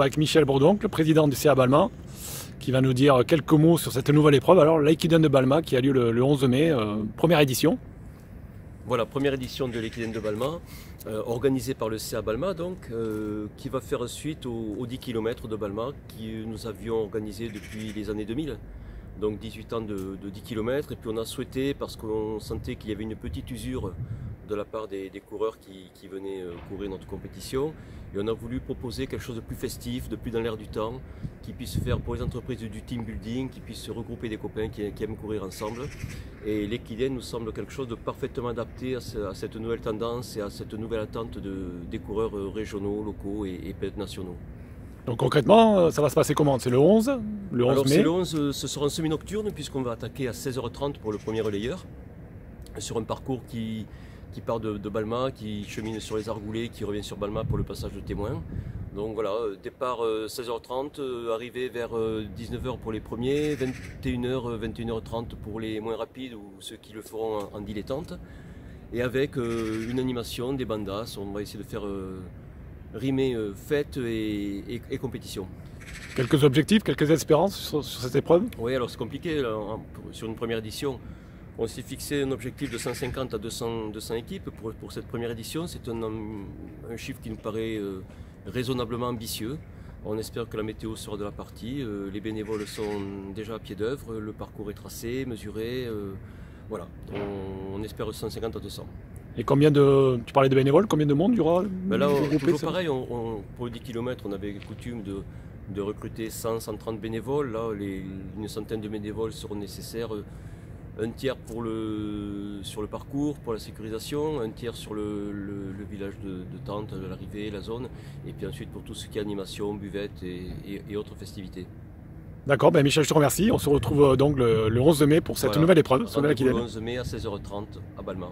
Avec Michel Bourdon, le président du CA Balma, qui va nous dire quelques mots sur cette nouvelle épreuve. Alors, l'Aïkiden de Balma qui a lieu le 11 mai, première édition. Voilà, première édition de l'Aïkiden de Balma, organisée par le CA Balma, donc, qui va faire suite aux 10 km de Balma que nous avions organisé depuis les années 2000. Donc 18 ans de 10 km, et puis on a souhaité, parce qu'on sentait qu'il y avait une petite usure de la part des coureurs qui venaient courir notre compétition, et on a voulu proposer quelque chose de plus festif, de plus dans l'air du temps, qui puisse faire pour les entreprises du team building, qui puisse regrouper des copains qui aiment courir ensemble. Et l'Aïkiden nous semble quelque chose de parfaitement adapté à cette nouvelle tendance et à cette nouvelle attente des coureurs régionaux, locaux et peut-être nationaux. Donc concrètement, ça va se passer comment? C'est le 11 mai? Alors c'est le 11, ce sera un semi-nocturne puisqu'on va attaquer à 16h30 pour le premier relayeur, sur un parcours qui part de Balma, qui chemine sur les Argoulets, qui revient sur Balma pour le passage de témoins. Donc voilà, départ 16h30, arrivée vers 19h pour les premiers, 21h, 21h30 pour les moins rapides ou ceux qui le feront en dilettante. Et avec une animation, des bandas, on va essayer de faire rimer fête et compétition. Quelques objectifs, quelques espérances sur cette épreuve? Oui, alors c'est compliqué là, sur une première édition. On s'est fixé un objectif de 150 à 200 équipes pour cette première édition. C'est un chiffre qui nous paraît raisonnablement ambitieux. On espère que la météo sera de la partie. Les bénévoles sont déjà à pied d'œuvre. Le parcours est tracé, mesuré. Voilà, on espère 150 à 200. Et combien de... Tu parlais de bénévoles, combien de monde il y aura? Ben là, toujours pareil, pour les 10 km, on avait coutume de recruter 100, 130 bénévoles. Là, une centaine de bénévoles seront nécessaires. Un tiers sur le parcours, pour la sécurisation, un tiers sur le village de tente, l'arrivée, la zone, et puis ensuite pour tout ce qui est animation, buvette et autres festivités. D'accord, ben Michel, je te remercie. On se retrouve donc le 11 mai pour cette nouvelle épreuve. Le 11 mai à 16h30 à Balma.